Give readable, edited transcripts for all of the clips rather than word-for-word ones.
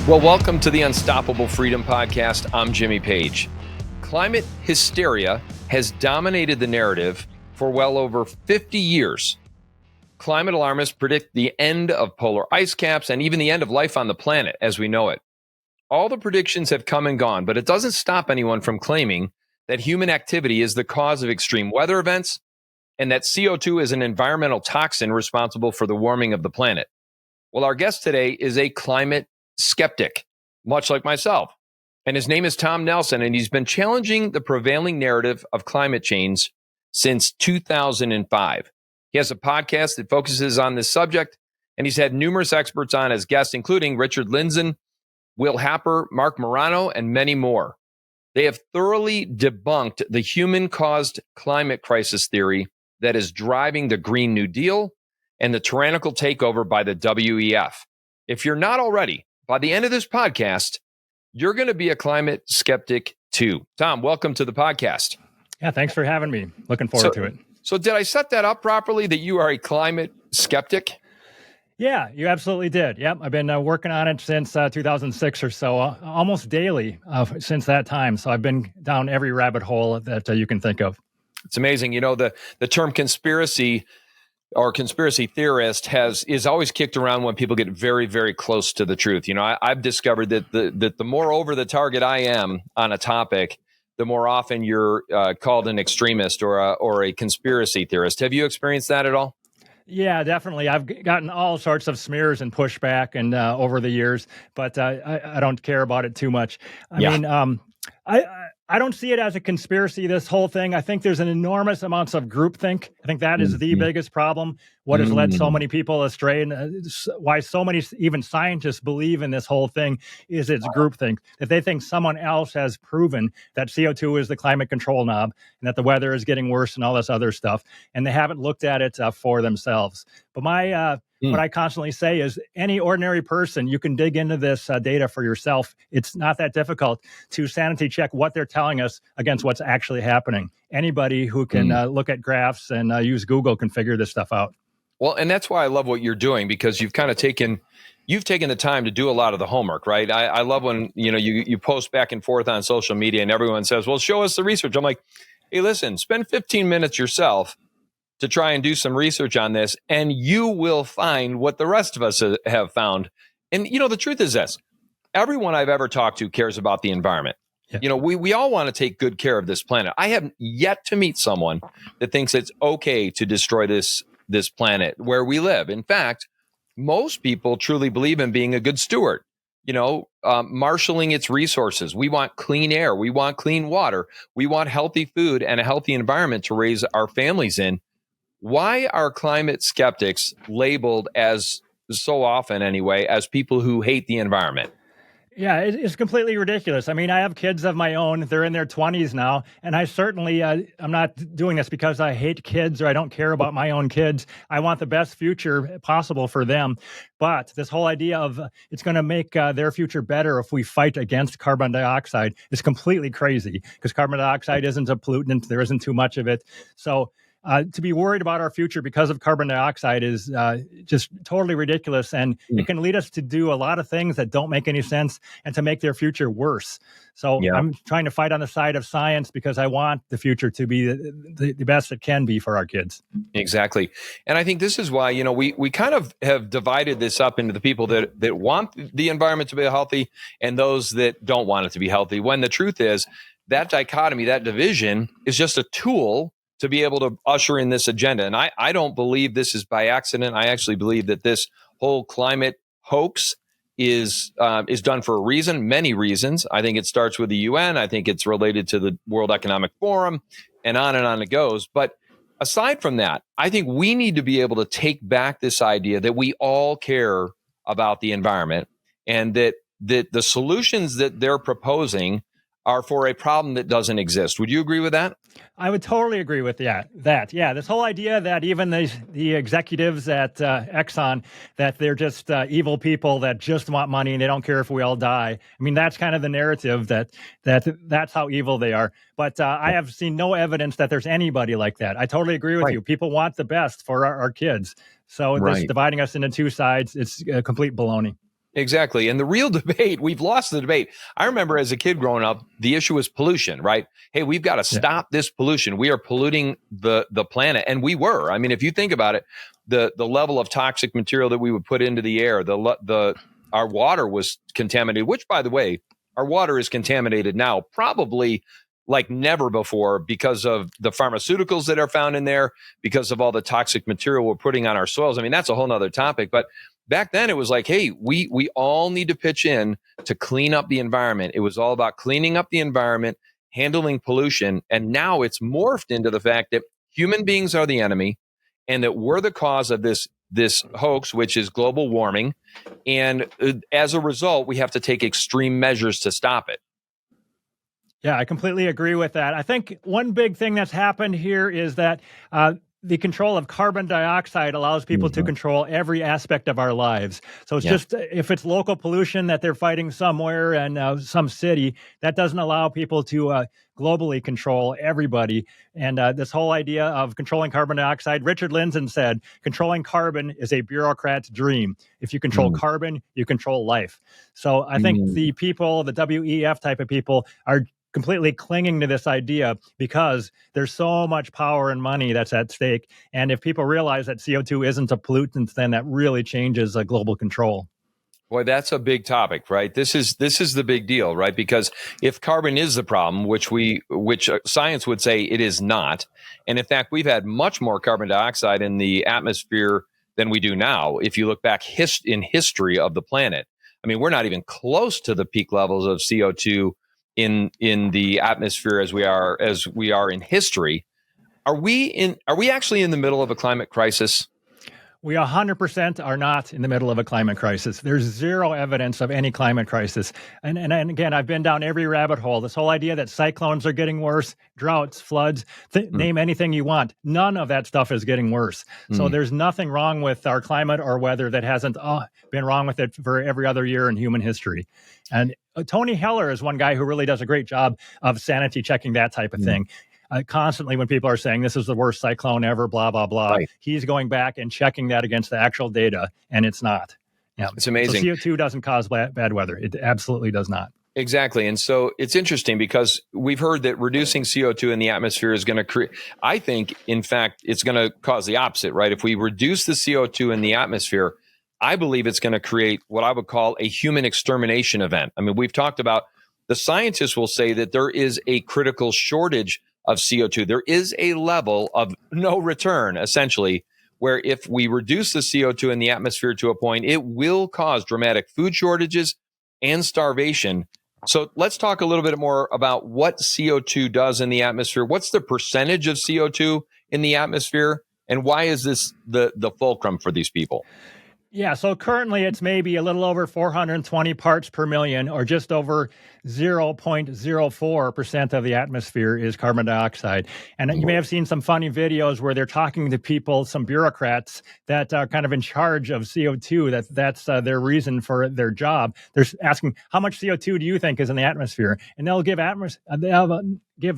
Well, welcome to the Unstoppable Freedom Podcast. I'm Jimmy Page. Climate hysteria has dominated the narrative for well over 50 years. Climate alarmists predict the end of polar ice caps and even the end of life on the planet as we know it. All the predictions have come and gone, but it doesn't stop anyone from claiming that human activity is the cause of extreme weather events and that CO2 is an environmental toxin responsible for the warming of the planet. Well, our guest today is a climate skeptic, much like myself. And his name is Tom Nelson, and he's been challenging the prevailing narrative of climate change since 2005. He has a podcast that focuses on this subject, and he's had numerous experts on as guests, including Richard Lindzen, Will Happer, Mark Morano, and many more. They have thoroughly debunked the human-caused climate crisis theory that is driving the Green New Deal and the tyrannical takeover by the WEF. If you're not already, by the end of this podcast, you're going to be a climate skeptic too. Tom, welcome to the podcast. Yeah, thanks for having me. Looking forward to it. So did I set that up properly that you are a climate skeptic? Yeah, you absolutely did. Yep, I've been working on it since 2006 or so, almost daily since that time. So I've been down every rabbit hole that you can think of. It's amazing. You know, the term conspiracy or conspiracy theorist is always kicked around when people get very, very close to the truth. You know, I've discovered that the more over the target I am on a topic, the more often you're called an extremist or a conspiracy theorist. Have you experienced that at all? Yeah, definitely. I've gotten all sorts of smears and pushback and over the years, but I don't care about it too much. I mean, I don't see it as a conspiracy, this whole thing. I think there's an enormous amounts of groupthink. I think that is the biggest problem. What has led so many people astray and why so many even scientists believe in this whole thing is it's groupthink. That they think someone else has proven that CO2 is the climate control knob and that the weather is getting worse and all this other stuff. And they haven't looked at it for themselves. But what I constantly say is any ordinary person, you can dig into this data for yourself. It's not that difficult to sanity check what they're telling us against what's actually happening. Anybody who can look at graphs and use Google can figure this stuff out. Well, and that's why I love what you're doing, because you've kind of taken the time to do a lot of the homework, right? I love when, you post back and forth on social media and everyone says, well, show us the research. I'm like, hey, listen, spend 15 minutes yourself to try and do some research on this, and you will find what the rest of us have found. And, the truth is this, everyone I've ever talked to cares about the environment. Yeah. We all want to take good care of this planet. I have yet to meet someone that thinks it's okay to destroy this planet where we live. In fact, most people truly believe in being a good steward, marshaling its resources. We want clean air. We want clean water. We want healthy food and a healthy environment to raise our families in. Why are climate skeptics labeled as, so often anyway, as people who hate the environment? Yeah, it's completely ridiculous. I mean, I have kids of my own. They're in their 20s now. And I certainly, I'm not doing this because I hate kids or I don't care about my own kids. I want the best future possible for them. But this whole idea of it's going to make their future better if we fight against carbon dioxide is completely crazy, because carbon dioxide isn't a pollutant. There isn't too much of it. So to be worried about our future because of carbon dioxide is just totally ridiculous. And it can lead us to do a lot of things that don't make any sense and to make their future worse. So I'm trying to fight on the side of science because I want the future to be the best it can be for our kids. Exactly. And I think this is why, we kind of have divided this up into the people that want the environment to be healthy and those that don't want it to be healthy. When the truth is that dichotomy, that division is just a tool to be able to usher in this agenda. And I don't believe this is by accident. I actually believe that this whole climate hoax is done for a reason, many reasons. I think it starts with the UN. I think it's related to the World Economic Forum, and on it goes. But aside from that, I think we need to be able to take back this idea that we all care about the environment and that the solutions that they're proposing are for a problem that doesn't exist. Would you agree with that? I would totally agree with that. Yeah, this whole idea that even the executives at Exxon, that they're just evil people that just want money and they don't care if we all die. I mean, that's kind of the narrative that's how evil they are. But I have seen no evidence that there's anybody like that. I totally agree with you. People want the best for our kids. So this dividing us into two sides, it's complete baloney. Exactly. And the real debate, we've lost the debate. I remember as a kid growing up, the issue was pollution, right? Hey, we've got to stop this pollution. We are polluting the planet. And we were. I mean, if you think about it, the level of toxic material that we would put into the air, our water was contaminated, which, by the way, our water is contaminated now, probably like never before, because of the pharmaceuticals that are found in there, because of all the toxic material we're putting on our soils. I mean, that's a whole nother topic. But back then it was like, hey, we all need to pitch in to clean up the environment. It was all about cleaning up the environment, handling pollution. And now it's morphed into the fact that human beings are the enemy and that we're the cause of this hoax, which is global warming. And as a result, we have to take extreme measures to stop it. Yeah, I completely agree with that. I think one big thing that's happened here is that the control of carbon dioxide allows people to control every aspect of our lives. So it's just, if it's local pollution that they're fighting somewhere in some city, that doesn't allow people to globally control everybody. And this whole idea of controlling carbon dioxide, Richard Lindzen said, controlling carbon is a bureaucrat's dream. If you control carbon, you control life. So I think the people, the WEF type of people, are completely clinging to this idea because there's so much power and money that's at stake. And if people realize that CO2 isn't a pollutant, then that really changes global control. Boy, that's a big topic, right? This is the big deal, right? Because if carbon is the problem, which science would say it is not, and in fact, we've had much more carbon dioxide in the atmosphere than we do now. If you look back in history of the planet, I mean, we're not even close to the peak levels of CO2 in the atmosphere as we are in history. Are we actually in the middle of a climate crisis? We 100% are not in the middle of a climate crisis. There's zero evidence of any climate crisis. And again, I've been down every rabbit hole. This whole idea that cyclones are getting worse, droughts, floods, name anything you want. None of that stuff is getting worse. So there's nothing wrong with our climate or weather that hasn't been wrong with it for every other year in human history. And Tony Heller is one guy who really does a great job of sanity checking that type of thing. Constantly when people are saying this is the worst cyclone ever, blah, blah, blah, he's going back and checking that against the actual data, and it's not. Yeah, it's amazing. So CO2 doesn't cause bad weather. It absolutely does not. Exactly. And so it's interesting because we've heard that reducing CO2 in the atmosphere is going to create, I think, in fact, it's going to cause the opposite, right? If we reduce the CO2 in the atmosphere, I believe it's going to create what I would call a human extermination event. I mean, we've talked about, the scientists will say that there is a critical shortage of CO2. There is a level of no return, essentially, where if we reduce the CO2 in the atmosphere to a point, it will cause dramatic food shortages and starvation. So let's talk a little bit more about what CO2 does in the atmosphere. What's the percentage of CO2 in the atmosphere? And why is this the fulcrum for these people? Yeah, so currently it's maybe a little over 420 parts per million, or just over 0.04% of the atmosphere is carbon dioxide. And you may have seen some funny videos where they're talking to people, some bureaucrats that are kind of in charge of CO2. That's their reason for their job. They're asking, how much CO2 do you think is in the atmosphere? And they'll give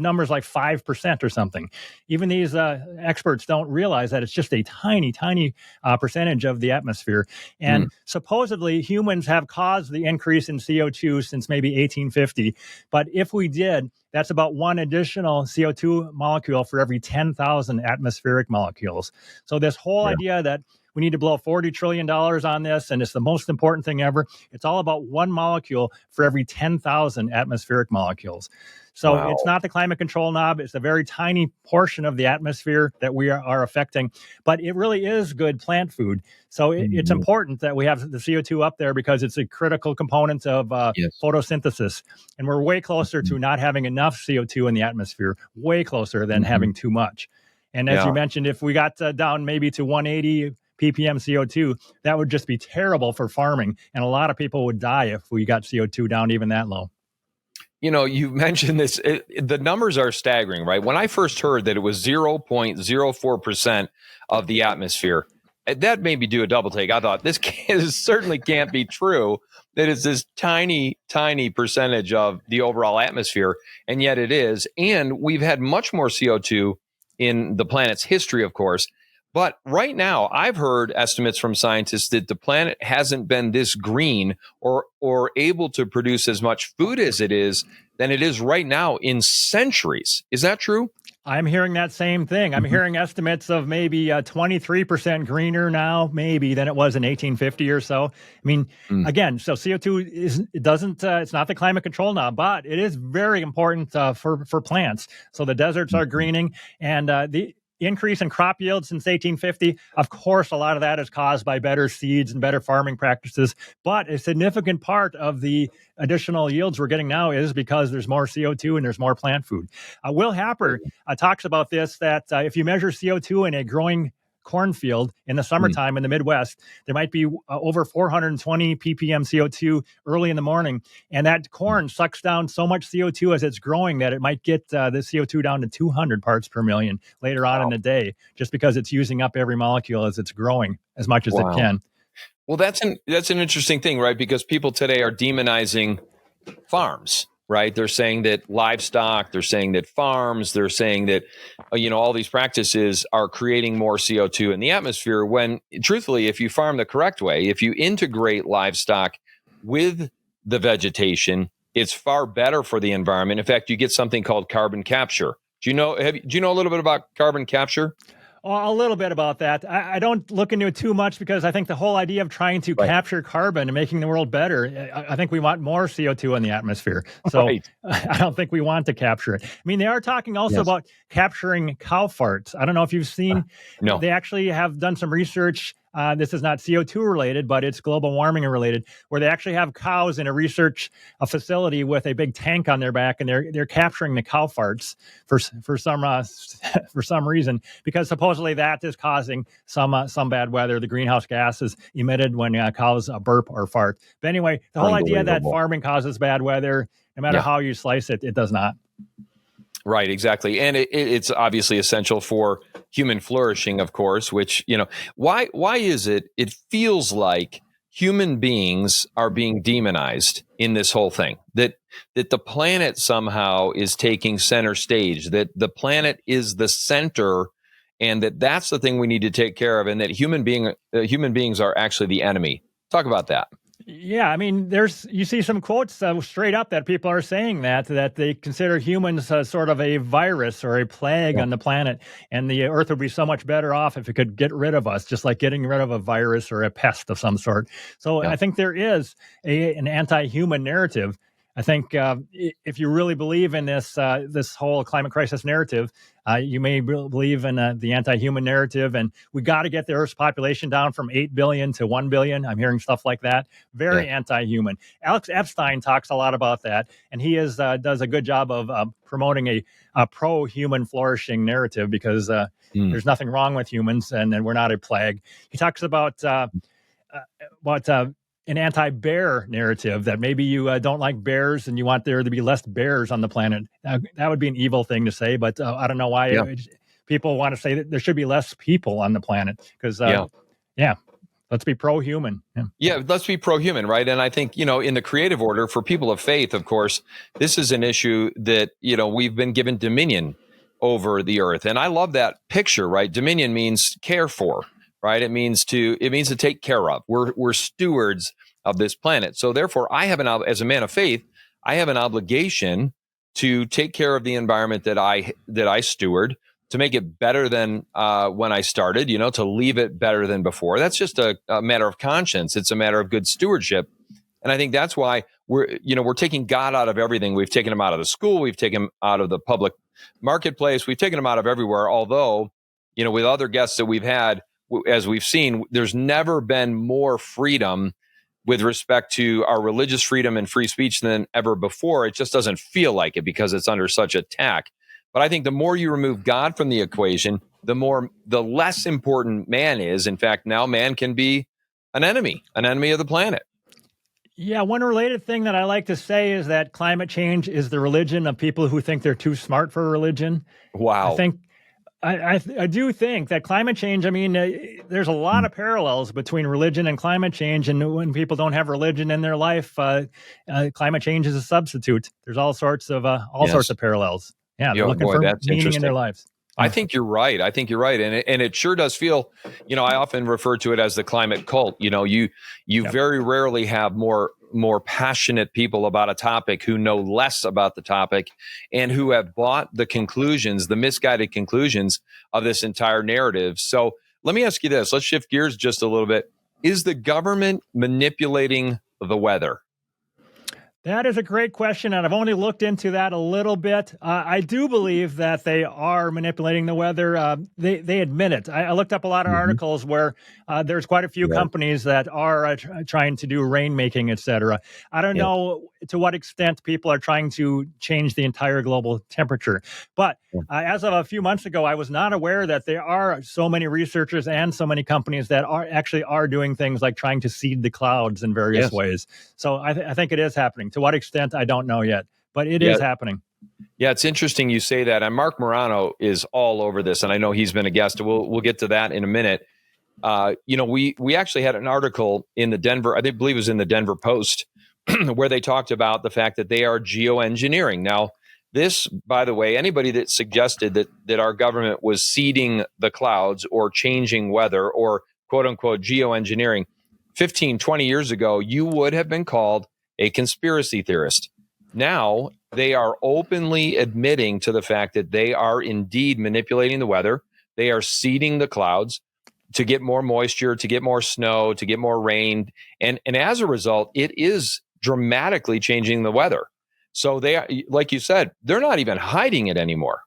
numbers like 5% or something. Even these experts don't realize that it's just a tiny, tiny percentage of the atmosphere. And supposedly humans have caused the increase in CO2 since maybe 1850. But if we did, that's about one additional CO2 molecule for every 10,000 atmospheric molecules. So this whole idea that we need to blow $40 trillion on this, and it's the most important thing ever, it's all about one molecule for every 10,000 atmospheric molecules. So it's not the climate control knob. It's a very tiny portion of the atmosphere that we are affecting, but it really is good plant food. So it's important that we have the CO2 up there because it's a critical component of photosynthesis. And we're way closer to not having enough CO2 in the atmosphere, way closer than having too much. And as you mentioned, if we got down maybe to 180 ppm CO2, that would just be terrible for farming. And a lot of people would die if we got CO2 down even that low. You know, you mentioned this, the numbers are staggering, right? When I first heard that it was 0.04% of the atmosphere, that made me do a double take. I thought this certainly can't be true, that it's this tiny, tiny percentage of the overall atmosphere, and yet it is. And we've had much more CO2 in the planet's history, of course. But right now, I've heard estimates from scientists that the planet hasn't been this green or able to produce as much food as it is than it is right now in centuries. Is that true? I'm hearing that same thing. I'm hearing estimates of maybe 23% greener now, maybe than it was in 1850 or so. I mean, again, so CO2 it's not the climate control now, but it is very important for plants. So the deserts are greening, and the increase in crop yield since 1850, of course, a lot of that is caused by better seeds and better farming practices. But a significant part of the additional yields we're getting now is because there's more CO2 and there's more plant food. Will Happer talks about this, that if you measure CO2 in a growing cornfield in the summertime in the Midwest, there might be over 420 ppm CO2 early in the morning. And that corn sucks down so much CO2 as it's growing that it might get the CO2 down to 200 parts per million later on in the day, just because it's using up every molecule as it's growing as much as it can. Well, that's an interesting thing, right? Because people today are demonizing farms, right? They're saying that livestock, they're saying that farms, they're saying that, all these practices are creating more CO2 in the atmosphere when, truthfully, if you farm the correct way, if you integrate livestock with the vegetation, it's far better for the environment. In fact, you get something called carbon capture. Do you know a little bit about carbon capture? A little bit about that. I don't look into it too much because I think the whole idea of trying to capture carbon and making the world better, I think we want more CO2 in the atmosphere. So I don't think we want to capture it. I mean, they are talking also about capturing cow farts. I don't know if you've seen, they actually have done some research. This is not CO2 related, but it's global warming related, where they actually have cows in a research facility with a big tank on their back, and they're capturing the cow farts for some reason, because supposedly that is causing some bad weather. The greenhouse gas is emitted when cows burp or fart. But anyway, the whole idea that farming causes bad weather, no matter how you slice it, it does not. Right, exactly. And it's obviously essential for human flourishing, of course, which, why is it feels like human beings are being demonized in this whole thing, that the planet somehow is taking center stage, that the planet is the center, and that's the thing we need to take care of, and that human beings are actually the enemy. Talk about that. Yeah, I mean, you see some quotes straight up that people are saying that they consider humans sort of a virus or a plague on the planet, and the Earth would be so much better off if it could get rid of us, just like getting rid of a virus or a pest of some sort. So I think there is an anti-human narrative. I think if you really believe in this whole climate crisis narrative, you may believe in the anti-human narrative, and we got to get the Earth's population down from 8 billion to 1 billion. I'm hearing stuff like that. Very anti-human. Alex Epstein talks a lot about that, and he does a good job of promoting a pro-human flourishing narrative, because there's nothing wrong with humans, and we're not a plague. He talks about an anti-bear narrative, that maybe you don't like bears and you want there to be less bears on the planet. That would be an evil thing to say, but I don't know why people want to say that there should be less people on the planet, because let's be pro-human. Let's be pro-human, right? And I think, in the creative order, for people of faith, of course, this is an issue that, we've been given dominion over the earth. And I love that picture, right? Dominion means care for, right? It means to take care of. We're stewards of this planet. So therefore, as a man of faith, I have an obligation to take care of the environment that I steward, to make it better than when I started, to leave it better than before. That's just a matter of conscience. It's a matter of good stewardship. And I think that's why we're taking God out of everything. We've taken him out of the school. We've taken him out of the public marketplace. We've taken him out of everywhere. Although, with other guests that we've had, as we've seen, there's never been more freedom with respect to our religious freedom and free speech than ever before. It just doesn't feel like it because it's under such attack. But I think the more you remove God from the equation, the less important man is. In fact, now man can be an enemy of the planet. Yeah, one related thing that I like to say is that climate change is the religion of people who think they're too smart for religion. Wow. I do think that climate change, there's a lot of parallels between religion and climate change. And when people don't have religion in their life, climate change is a substitute. There's all sorts of parallels. Yeah, they're looking for meaning in their lives. I think you're right. And it sure does feel, I often refer to it as the climate cult. You Yep. very rarely have more passionate people about a topic who know less about the topic and who have bought the misguided conclusions of this entire narrative. So let me ask you this. Let's shift gears just a little bit. Is the government manipulating the weather? That is a great question, and I've only looked into that a little bit. I do believe that they are manipulating the weather. They admit it. I looked up a lot of articles where there's quite a few companies that are trying to do rainmaking, et cetera. I don't know to what extent people are trying to change the entire global temperature. But as of a few months ago, I was not aware that there are so many researchers and so many companies that are doing things like trying to seed the clouds in various ways. So I think it is happening. To what extent, I don't know yet, but it is happening. Yeah, it's interesting you say that. And Mark Morano is all over this, and I know he's been a guest. We'll get to that in a minute. We actually had an article in the Denver, I believe it was in the Denver Post, where they talked about the fact that they are geoengineering. Now, this, by the way, anybody that suggested that our government was seeding the clouds or changing weather or quote unquote geoengineering 15, 20 years ago, you would have been called a conspiracy theorist. Now they are openly admitting to the fact that they are indeed manipulating the weather. They are seeding the clouds to get more moisture, to get more snow, to get more rain. And as a result, it is dramatically changing the weather. So they are, like you said, they're not even hiding it anymore.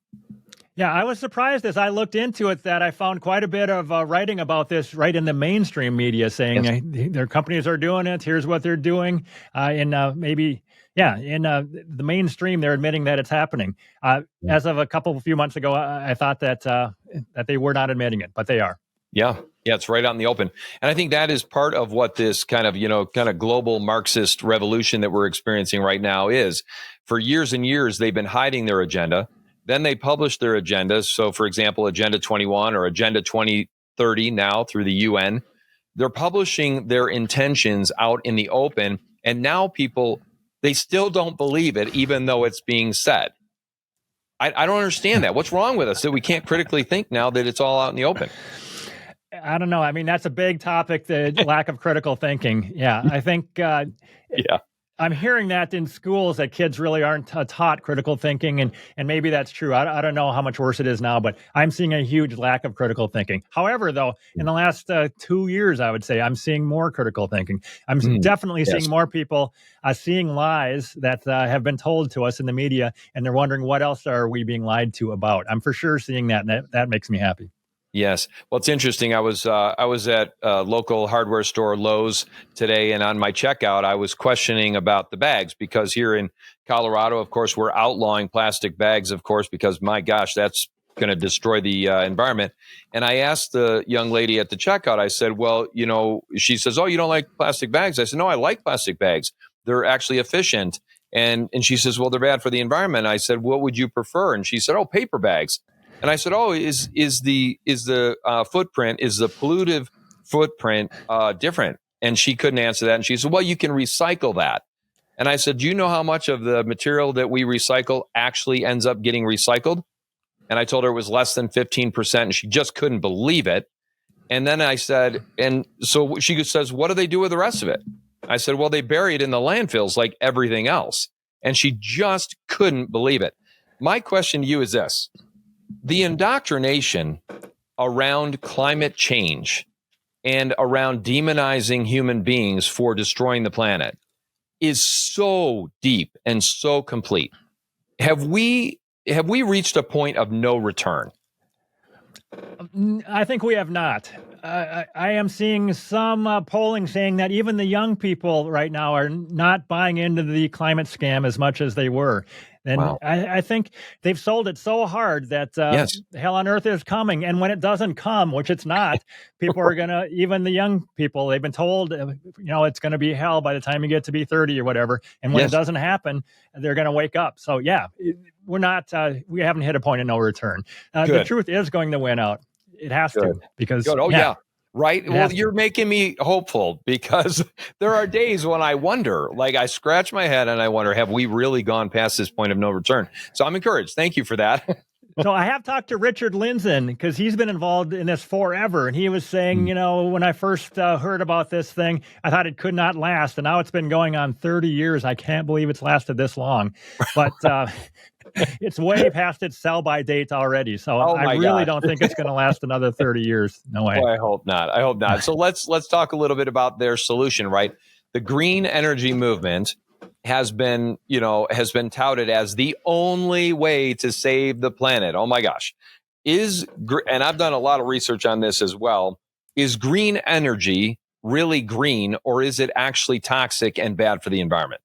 Yeah, I was surprised as I looked into it that I found quite a bit of writing about this right in the mainstream media saying their companies are doing it. Here's what they're doing. In the mainstream, they're admitting that it's happening. As of a few months ago, I thought that they were not admitting it, but they are. Yeah, it's right out in the open. And I think that is part of what this kind of global Marxist revolution that we're experiencing right now is. For years and years, they've been hiding their agenda. Then they publish their agendas. So, for example, Agenda 21 or Agenda 2030 now through the UN, they're publishing their intentions out in the open. And now people, they still don't believe it, even though it's being said. I don't understand that. What's wrong with us that we can't critically think now that it's all out in the open? I don't know. I mean, that's a big topic, the lack of critical thinking. Yeah, I think I'm hearing that in schools that kids really aren't taught critical thinking, and maybe that's true. I don't know how much worse it is now, but I'm seeing a huge lack of critical thinking. However, though, in the last 2 years, I would say I'm seeing more critical thinking. I'm definitely seeing more people seeing lies that have been told to us in the media, and they're wondering what else are we being lied to about. I'm for sure seeing that, and that makes me happy. Yes. Well, it's interesting. I was at a local hardware store, Lowe's, today, and on my checkout, I was questioning about the bags because here in Colorado, of course, we're outlawing plastic bags, of course, because my gosh, that's going to destroy the environment. And I asked the young lady at the checkout, I said, well, she says, oh, you don't like plastic bags? I said, no, I like plastic bags. They're actually efficient. And she says, well, they're bad for the environment. I said, what would you prefer? And she said, oh, paper bags. And I said, "Oh, is the footprint, is the pollutive footprint different?" And she couldn't answer that. And she said, "Well, you can recycle that." And I said, "Do you know how much of the material that we recycle actually ends up getting recycled?" And I told her it was less than 15%, and she just couldn't believe it. And then I said, and so she says, "What do they do with the rest of it?" I said, "Well, they bury it in the landfills like everything else." And she just couldn't believe it. My question to you is this. The indoctrination around climate change and around demonizing human beings for destroying the planet is so deep and so complete. Have we reached a point of no return? I think we have not. I am seeing some polling saying that even the young people right now are not buying into the climate scam as much as they were. And wow. I think they've sold it so hard that hell on earth is coming. And when it doesn't come, which it's not, people are going to, even the young people, they've been told, it's going to be hell by the time you get to be 30 or whatever. And when it doesn't happen, they're going to wake up. So we're not, we haven't hit a point of no return. The truth is going to win out. It has to, because right. Well, you're making me hopeful because there are days when I wonder, like I scratch my head and I wonder, have we really gone past this point of no return? So I'm encouraged. Thank you for that. So I have talked to Richard Lindzen because he's been involved in this forever. And he was saying, when I first heard about this thing, I thought it could not last. And now it's been going on 30 years. I can't believe it's lasted this long. But it's way past its sell-by date already. So I really don't think it's going to last another 30 years. No way. Well, I hope not. I hope not. So let's talk a little bit about their solution, right? The green energy movement has been touted as the only way to save the planet. Oh my gosh. And I've done a lot of research on this as well. Is green energy really green, or is it actually toxic and bad for the environment?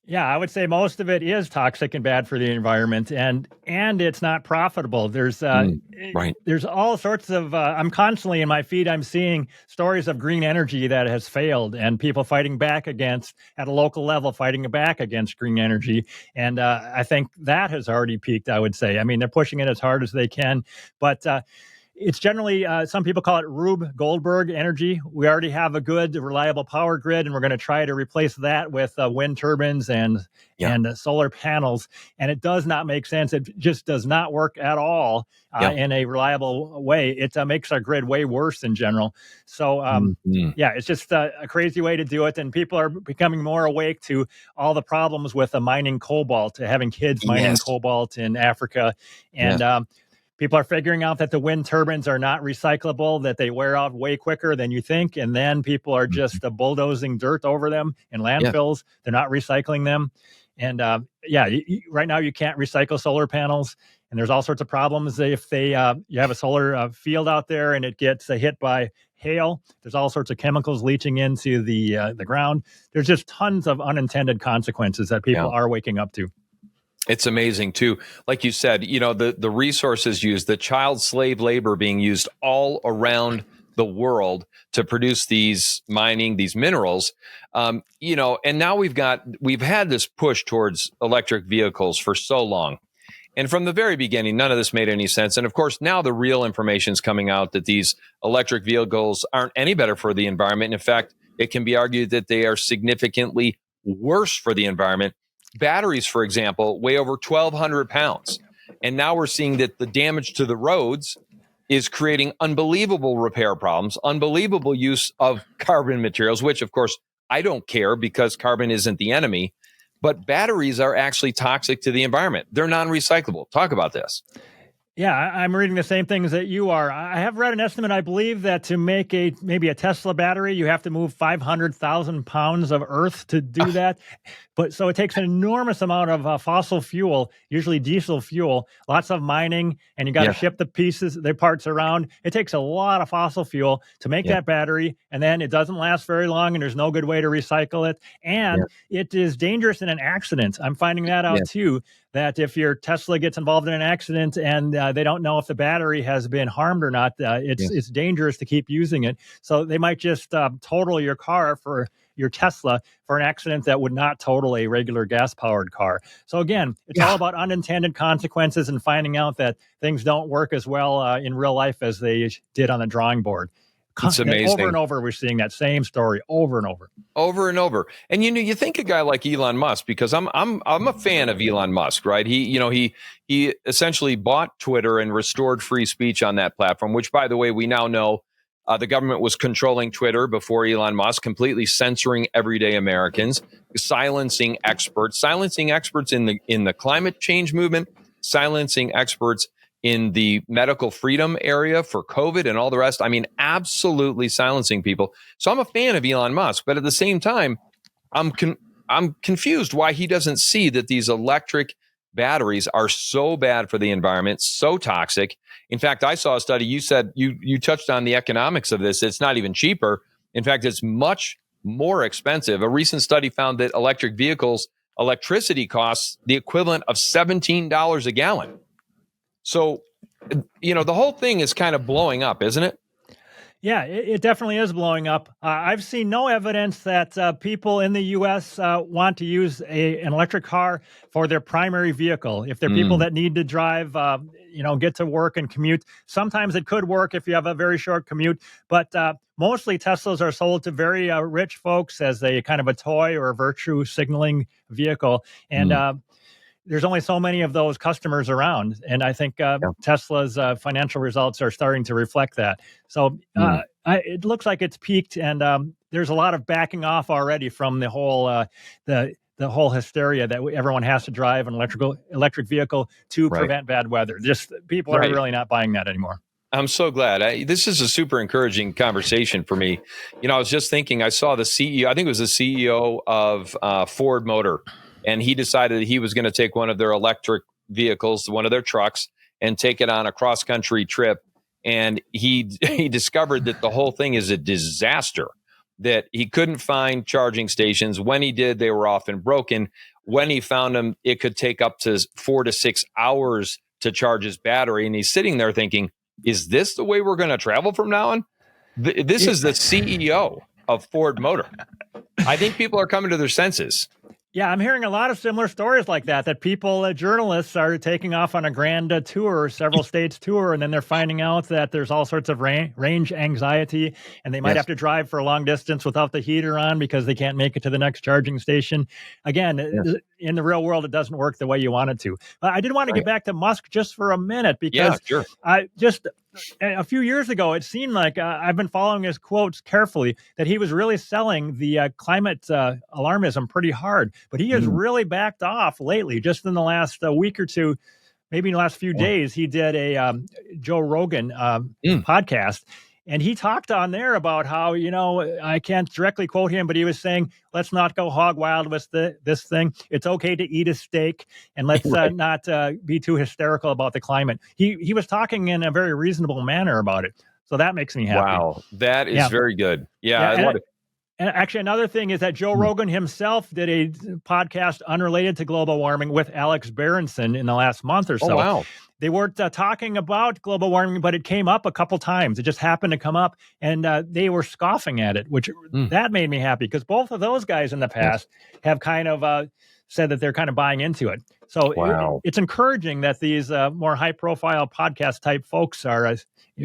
Yeah, I would say most of it is toxic and bad for the environment, and it's not profitable. There's there's all sorts of. I'm constantly in my feed. I'm seeing stories of green energy that has failed, and people fighting back at a local level, fighting back against green energy. And I think that has already peaked. I would say. I mean, they're pushing it as hard as they can, but. It's generally, some people call it Rube Goldberg energy. We already have a good, reliable power grid, and we're going to try to replace that with wind turbines and solar panels. And it does not make sense. It just does not work at all in a reliable way. It makes our grid way worse in general. So, it's just a crazy way to do it. And people are becoming more awake to all the problems with mining cobalt, having kids mining cobalt in Africa. And people are figuring out that the wind turbines are not recyclable, that they wear out way quicker than you think. And then people are just bulldozing dirt over them in landfills. Yeah. They're not recycling them. And right now you can't recycle solar panels. And there's all sorts of problems if you have a solar field out there and it gets hit by hail. There's all sorts of chemicals leaching into the ground. There's just tons of unintended consequences that people are waking up to. It's amazing, too. Like you said, the resources used, the child slave labor being used all around the world to produce these minerals, and now we've had this push towards electric vehicles for so long. And from the very beginning, none of this made any sense. And of course, now the real information is coming out that these electric vehicles aren't any better for the environment. In fact, it can be argued that they are significantly worse for the environment. Batteries, for example, weigh over 1,200 pounds. And now we're seeing that the damage to the roads is creating unbelievable repair problems, unbelievable use of carbon materials, which, of course, I don't care because carbon isn't the enemy. But batteries are actually toxic to the environment. They're non-recyclable. Talk about this. Yeah, I'm reading the same things that you are. I have read an estimate, I believe, that to make maybe a Tesla battery, you have to move 500,000 pounds of earth to do that. But so it takes an enormous amount of fossil fuel, usually diesel fuel, lots of mining, and you got to ship the parts around. It takes a lot of fossil fuel to make that battery, and then it doesn't last very long, and there's no good way to recycle it. And it is dangerous in an accident. I'm finding that out too, that if your Tesla gets involved in an accident and they don't know if the battery has been harmed or not, it's dangerous to keep using it. So they might just total your car for your Tesla for an accident that would not total a regular gas-powered car. So again, it's all about unintended consequences and finding out that things don't work as well in real life as they did on the drawing board. It's amazing. Over and over, we're seeing that same story over and over. Over and over. And you think a guy like Elon Musk, because I'm a fan of Elon Musk, right? He essentially bought Twitter and restored free speech on that platform, which, by the way, we now know the government was controlling Twitter before Elon Musk, completely censoring everyday Americans, silencing experts in the climate change movement, silencing experts in the medical freedom area for COVID and all the rest. I mean, absolutely silencing people. So I'm a fan of Elon Musk, but at the same time, I'm confused why he doesn't see that these electric batteries are so bad for the environment, so toxic. In fact, I saw a study. You said you touched on the economics of this. It's not even cheaper. In fact, it's much more expensive. A recent study found that electric vehicles, electricity costs the equivalent of $17 a gallon. So, the whole thing is kind of blowing up, isn't it? Yeah, it definitely is blowing up. I've seen no evidence that people in the U.S. Want to use an electric car for their primary vehicle. If they're people that need to drive, get to work and commute, sometimes it could work if you have a very short commute. But mostly Teslas are sold to very rich folks as a kind of a toy or a virtue signaling vehicle. And there's only so many of those customers around. And I think Tesla's financial results are starting to reflect that. So it looks like it's peaked, and there's a lot of backing off already from the whole the whole hysteria that everyone has to drive an electric vehicle to prevent bad weather. Just people are really not buying that anymore. I'm so glad. This is a super encouraging conversation for me. I was just thinking, I saw the CEO, I think it was the CEO of Ford Motor, and he decided that he was going to take one of their electric vehicles, one of their trucks, and take it on a cross-country trip. And he discovered that the whole thing is a disaster, that he couldn't find charging stations. When he did, they were often broken. When he found them, it could take up to 4 to 6 hours to charge his battery. And he's sitting there thinking, is this the way we're going to travel from now on? This is the CEO of Ford Motor. I think people are coming to their senses. Yeah, I'm hearing a lot of similar stories like that people, journalists are taking off on a grand tour, several states tour, and then they're finding out that there's all sorts of range anxiety, and they might have to drive for a long distance without the heater on because they can't make it to the next charging station. Again, in the real world, it doesn't work the way you want it to. I did want to get back to Musk just for a minute because a few years ago, it seemed like I've been following his quotes carefully that he was really selling the climate alarmism pretty hard. But he has really backed off lately. Just in the last week or two, maybe in the last few days, he did a Joe Rogan podcast. And he talked on there about how, I can't directly quote him, but he was saying, let's not go hog wild with this thing. It's okay to eat a steak, and let's not be too hysterical about the climate. He was talking in a very reasonable manner about it. So that makes me happy. Wow, that is very good. Yeah, I love it. And actually, another thing is that Joe Rogan himself did a podcast unrelated to global warming with Alex Berenson in the last month or so. Oh, wow. They weren't talking about global warming, but it came up a couple times. It just happened to come up, and they were scoffing at it, which that made me happy because both of those guys in the past have kind of said that they're kind of buying into it. So it's encouraging that these more high-profile podcast-type folks are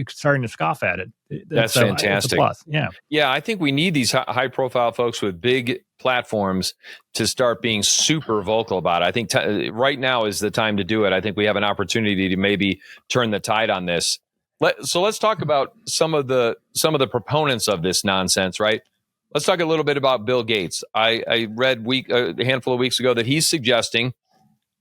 starting to scoff at it. That's fantastic. It's a plus. Yeah, I think we need these high-profile folks with big platforms to start being super vocal about it. I think right now is the time to do it. I think we have an opportunity to maybe turn the tide on this. So let's talk about some of the proponents of this nonsense, right? Let's talk a little bit about Bill Gates. I read a handful of weeks ago that he's suggesting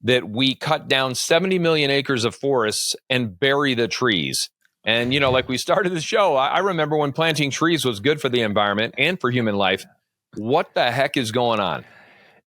that we cut down 70 million acres of forests and bury the trees. And, like we started the show, I remember when planting trees was good for the environment and for human life. What the heck is going on?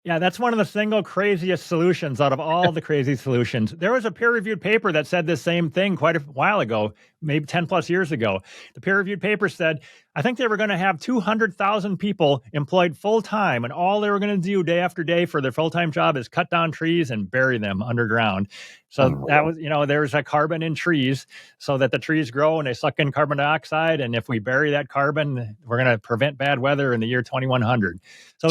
Yeah, that's one of the single craziest solutions out of all the crazy solutions. There was a peer-reviewed paper that said the same thing quite a while ago, maybe 10 plus years ago. The peer-reviewed paper said, I think they were going to have 200,000 people employed full-time, and all they were going to do day after day for their full-time job is cut down trees and bury them underground. So that was, there's a carbon in trees so that the trees grow and they suck in carbon dioxide. And if we bury that carbon, we're going to prevent bad weather in the year 2100. So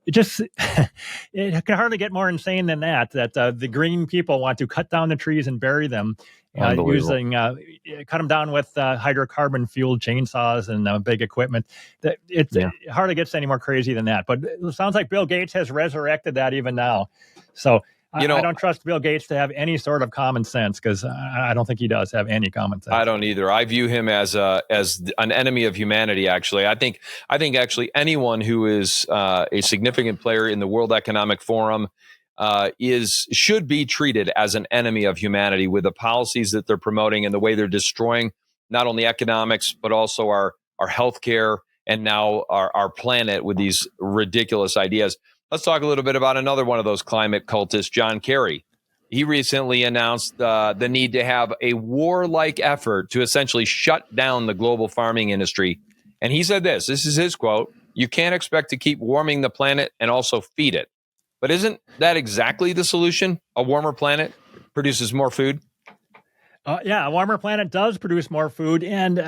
it can hardly get more insane than that the green people want to cut down the trees and bury them using cut them down with hydrocarbon fueled chainsaws and big equipment. It hardly gets any more crazy than that. But it sounds like Bill Gates has resurrected that even now. So I don't trust Bill Gates to have any sort of common sense because I don't think he does have any common sense. I don't either. I view him as an enemy of humanity. Actually, I think actually anyone who is a significant player in the World Economic Forum should be treated as an enemy of humanity with the policies that they're promoting and the way they're destroying not only economics but also our healthcare and now our planet with these ridiculous ideas. Let's talk a little bit about another one of those climate cultists, John Kerry. He recently announced the need to have a warlike effort to essentially shut down the global farming industry. And he said this is his quote, "You can't expect to keep warming the planet and also feed it." But isn't that exactly the solution? A warmer planet produces more food? A warmer planet does produce more food. And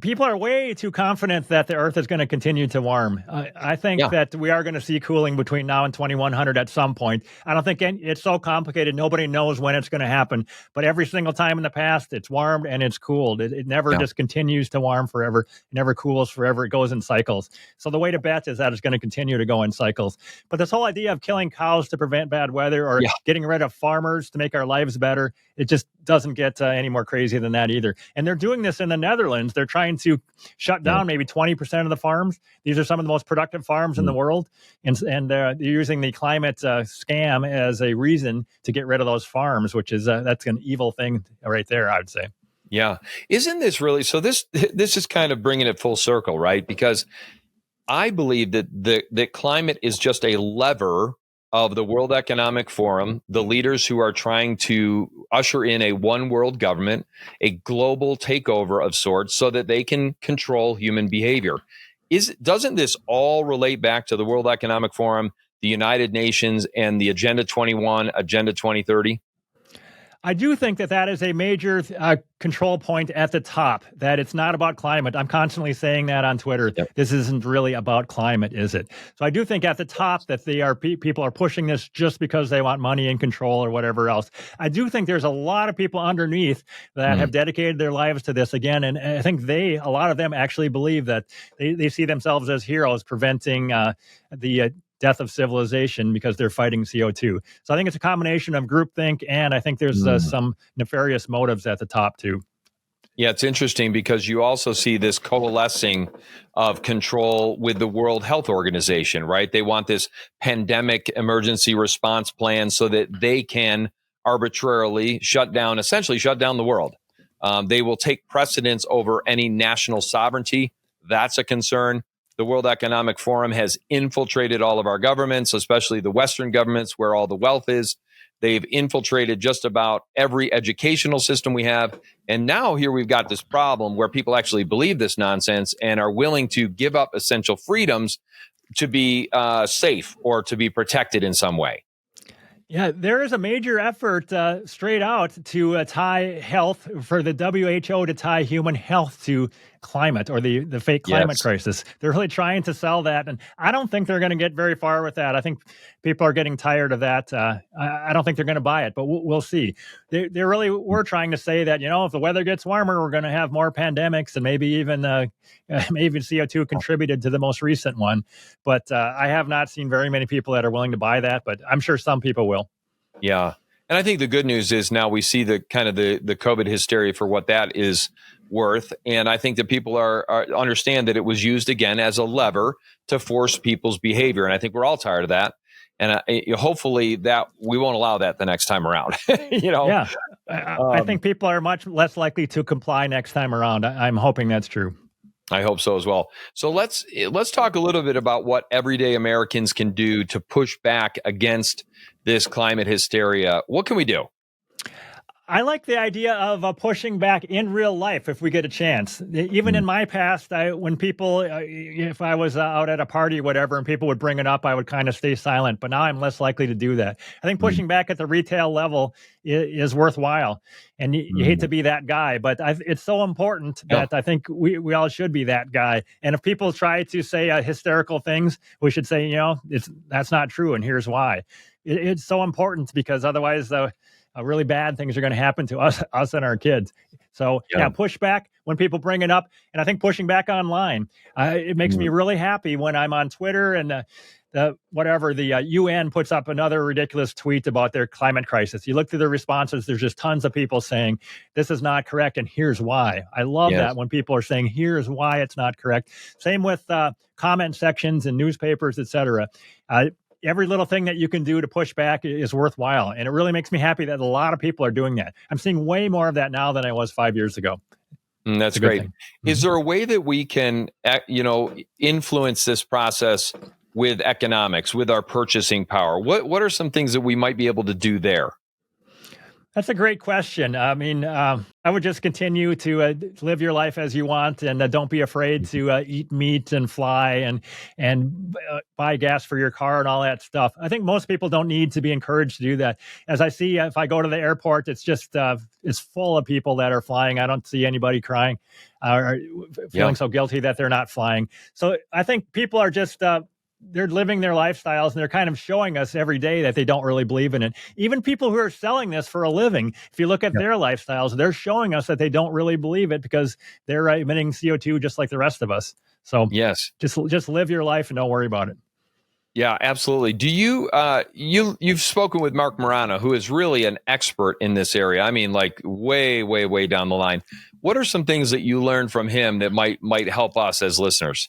People are way too confident that the Earth is going to continue to warm. I think Yeah. that we are going to see cooling between now and 2100 at some point. I don't think it's so complicated. Nobody knows when it's going to happen. But every single time in the past, it's warmed and it's cooled. It never Yeah. just continues to warm forever. It never cools forever. It goes in cycles. So the way to bet is that it's going to continue to go in cycles. But this whole idea of killing cows to prevent bad weather or Yeah. getting rid of farmers to make our lives better, it just doesn't get any more crazy than that either. And they're doing this in the Netherlands. They're trying to shut down maybe 20% of the farms. These are some of the most productive farms in the world. And they're using the climate scam as a reason to get rid of those farms, which is that's an evil thing right there, I would say. Yeah. Isn't this really, so this is kind of bringing it full circle, right? Because I believe that that climate is just a lever of the World Economic Forum, the leaders who are trying to usher in a one world government, a global takeover of sorts, so that they can control human behavior. Doesn't this all relate back to the World Economic Forum, the United Nations, and the Agenda 21, Agenda 2030? I do think that that is a major control point at the top, that it's not about climate. I'm constantly saying that on Twitter. Yep. This isn't really about climate, is it? So I do think at the top that people are pushing this just because they want money and control or whatever else. I do think there's a lot of people underneath that have dedicated their lives to this again. And I think a lot of them actually believe that they see themselves as heroes preventing the death of civilization because they're fighting CO2. So I think it's a combination of groupthink, and I think there's some nefarious motives at the top too. Yeah, it's interesting because you also see this coalescing of control with the World Health Organization, right? They want this pandemic emergency response plan so that they can arbitrarily essentially shut down the world. They will take precedence over any national sovereignty. That's a concern. The World Economic Forum has infiltrated all of our governments, especially the Western governments where all the wealth is. They've infiltrated just about every educational system we have. And now here we've got this problem where people actually believe this nonsense and are willing to give up essential freedoms to be safe or to be protected in some way. Yeah, there is a major effort straight out to tie health, for the WHO to tie human health to climate or the fake climate crisis. They're really trying to sell that. And I don't think they're going to get very far with that. I think people are getting tired of that. I don't think they're going to buy it, but we'll see. They really were trying to say that, if the weather gets warmer, we're going to have more pandemics, and maybe even CO2 contributed to the most recent one. But I have not seen very many people that are willing to buy that, but I'm sure some people will. Yeah. And I think the good news is now we see the kind of the COVID hysteria for what that is worth. And I think that people are understand that it was used again as a lever to force people's behavior. And I think we're all tired of that. And hopefully that we won't allow that the next time around. Yeah. I think people are much less likely to comply next time around. I'm hoping that's true. I hope so as well. So let's talk a little bit about what everyday Americans can do to push back against this climate hysteria. What can we do? I like the idea of pushing back in real life if we get a chance. Even in my past, when people, if I was out at a party or whatever, and people would bring it up, I would kind of stay silent. But now I'm less likely to do that. I think pushing back at the retail level is worthwhile. And you hate to be that guy, but it's so important that I think we all should be that guy. And if people try to say hysterical things, we should say, that's not true, and here's why. It's so important because otherwise, really bad things are going to happen to us and our kids. So push back when people bring it up. And I think pushing back online, it makes me really happy when I'm on Twitter and the UN puts up another ridiculous tweet about their climate crisis. You look through the responses, there's just tons of people saying, this is not correct, and here's why. I love that when people are saying, here's why it's not correct. Same with comment sections in newspapers, etc. Every little thing that you can do to push back is worthwhile. And it really makes me happy that a lot of people are doing that. I'm seeing way more of that now than I was 5 years ago. That's great. Is there a way that we can, influence this process with economics, with our purchasing power? What are some things that we might be able to do there? That's a great question. I mean, I would just continue to live your life as you want, and don't be afraid to eat meat and fly and buy gas for your car and all that stuff. I think most people don't need to be encouraged to do that. As I see, if I go to the airport, it's just it's full of people that are flying. I don't see anybody crying or feeling so guilty that they're not flying. So I think people are just they're living their lifestyles, and they're kind of showing us every day that they don't really believe in it. Even people who are selling this for a living, if you look at their lifestyles, they're showing us that they don't really believe it because they're emitting CO2 just like the rest of us. So just live your life and don't worry about it. Yeah, absolutely. Do you you've spoken with Mark Morano, who is really an expert in this area. I mean, like way down the line. What are some things that you learned from him that might help us as listeners?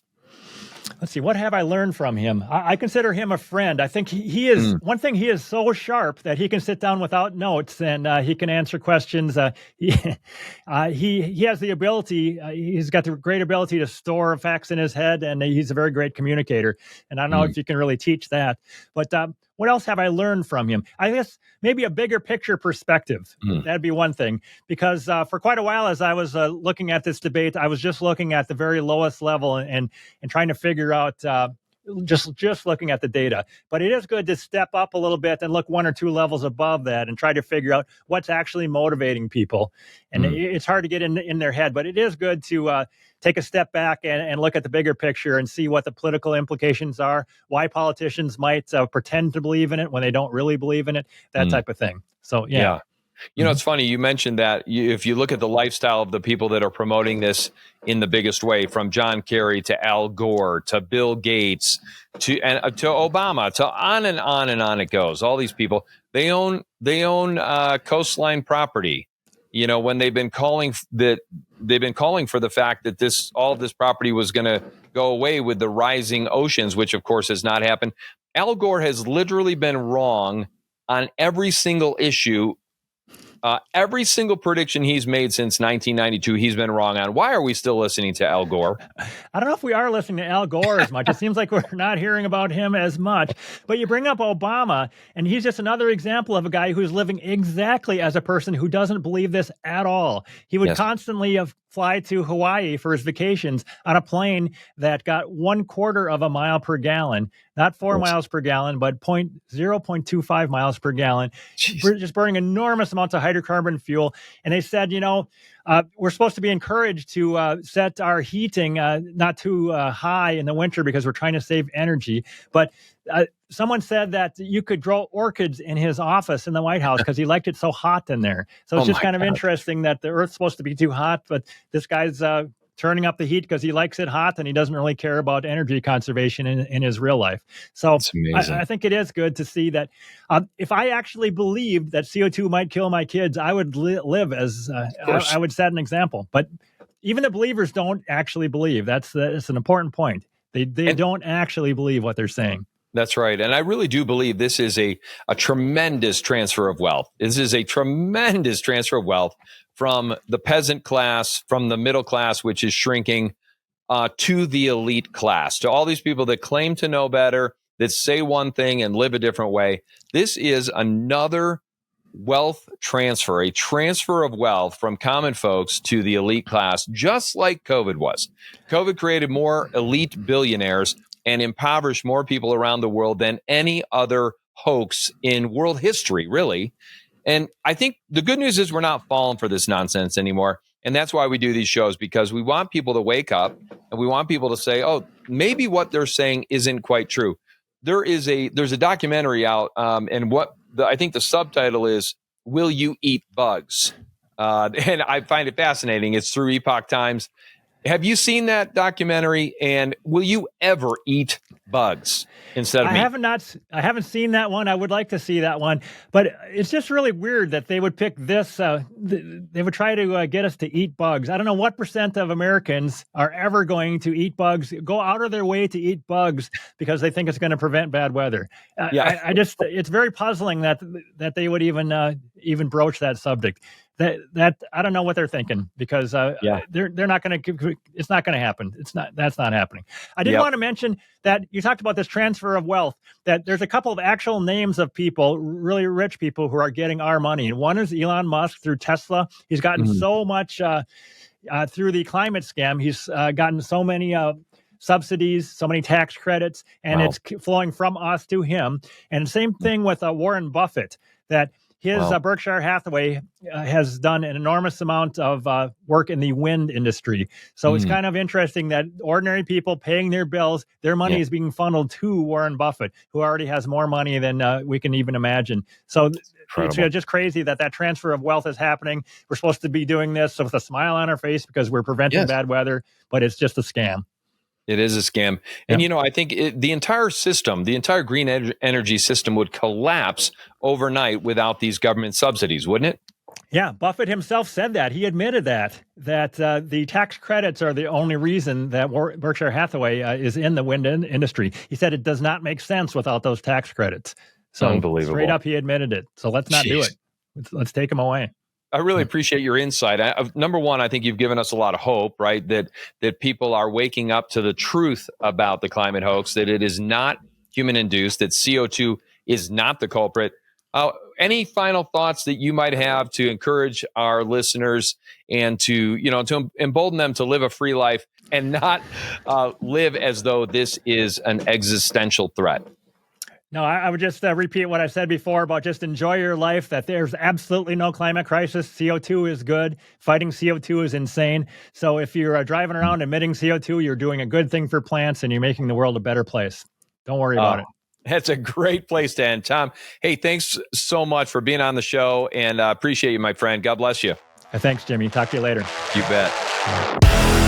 Let's see, what have I learned from him? I consider him a friend. I think he is, one thing, he is so sharp that he can sit down without notes and he can answer questions. He has the ability, he's got the great ability to store facts in his head, and he's a very great communicator. And I don't know if you can really teach that. But what else have I learned from him? I guess maybe a bigger picture perspective. That'd be one thing. Because for quite a while, as I was looking at this debate, I was just looking at the very lowest level and trying to figure out just looking at the data. But it is good to step up a little bit and look one or two levels above that and try to figure out what's actually motivating people. And it's hard to get in their head, but it is good to take a step back and look at the bigger picture and see what the political implications are, why politicians might pretend to believe in it when they don't really believe in it, that type of thing. So, yeah. You know, it's funny you mentioned that. If you look at the lifestyle of the people that are promoting this in the biggest way, from John Kerry to Al Gore to Bill Gates to Obama, to on and on and on it goes. All these people, they own coastline property. You know, when they've been calling for the fact that all of this property was going to go away with the rising oceans, which of course has not happened. Al Gore has literally been wrong on every single issue. Every single prediction he's made since 1992, he's been wrong on. Why are we still listening to Al Gore? I don't know if we are listening to Al Gore as much. It seems like we're not hearing about him as much. But you bring up Obama, and he's just another example of a guy who's living exactly as a person who doesn't believe this at all. He would constantly fly to Hawaii for his vacations on a plane that got 1/4 of a mile per gallon, not 4 miles per gallon, but 0.25 miles per gallon. We're just burning enormous amounts of hydrocarbon fuel. And they said, we're supposed to be encouraged to set our heating not too high in the winter because we're trying to save energy. But someone said that you could grow orchids in his office in the White House because he liked it so hot in there. So it's just kind of interesting that the Earth's supposed to be too hot, but this guy's turning up the heat because he likes it hot and he doesn't really care about energy conservation in his real life. So I think it is good to see that if I actually believed that CO2 might kill my kids, I would live as I would set an example. But even the believers don't actually believe. That's an important point. They don't actually believe what they're saying. That's right. And I really do believe this is a tremendous transfer of wealth. This is a tremendous transfer of wealth from the peasant class, from the middle class, which is shrinking, to the elite class, to all these people that claim to know better, that say one thing and live a different way. This is another wealth transfer, a transfer of wealth from common folks to the elite class, just like COVID was. COVID created more elite billionaires and impoverished more people around the world than any other hoax in world history, really. And I think the good news is we're not falling for this nonsense anymore. And that's why we do these shows, because we want people to wake up and we want people to say, oh, maybe what they're saying isn't quite true. There's a documentary out, and I think the subtitle is, Will You Eat Bugs? And I find it fascinating. It's through Epoch Times. Have you seen that documentary? And will you ever eat bugs instead of meat? I haven't seen that one. I would like to see that one, but it's just really weird that they would pick this. They would try to get us to eat bugs. I don't know what % of Americans are ever going to eat bugs, go out of their way to eat bugs because they think it's going to prevent bad weather. It's very puzzling that they would even broach that subject. that I don't know what they're thinking, because they're not going to. It's not going to happen. That's not happening. I did want to mention that you talked about this transfer of wealth. That there's a couple of actual names of people, really rich people, who are getting our money. And one is Elon Musk through Tesla. He's gotten so much through the climate scam. He's gotten so many subsidies, so many tax credits, and it's flowing from us to him. And same thing with Warren Buffett, that his Berkshire Hathaway has done an enormous amount of work in the wind industry. So it's kind of interesting that ordinary people paying their bills, their money is being funneled to Warren Buffett, who already has more money than we can even imagine. So it's just crazy that transfer of wealth is happening. We're supposed to be doing this with a smile on our face because we're preventing bad weather, but it's just a scam. It is a scam. And, I think the entire system, the entire green energy system would collapse overnight without these government subsidies, wouldn't it? Yeah, Buffett himself said that. He admitted that the tax credits are the only reason that Berkshire Hathaway is in the wind industry. He said it does not make sense without those tax credits. So unbelievable. Straight up, he admitted it. So let's not do it. Let's take him away. I really appreciate your insight. Number one, I think you've given us a lot of hope, right? That people are waking up to the truth about the climate hoax, that it is not human induced, that CO2 is not the culprit. Any final thoughts that you might have to encourage our listeners and to embolden them to live a free life and not live as though this is an existential threat? No, I would just repeat what I said before about just enjoy your life, that there's absolutely no climate crisis. CO2 is good. Fighting CO2 is insane. So if you're driving around emitting CO2, you're doing a good thing for plants and you're making the world a better place. Don't worry about it. That's a great place to end. Tom, hey, thanks so much for being on the show, and appreciate you, my friend. God bless you. Thanks, Jimmy. Talk to you later. You bet.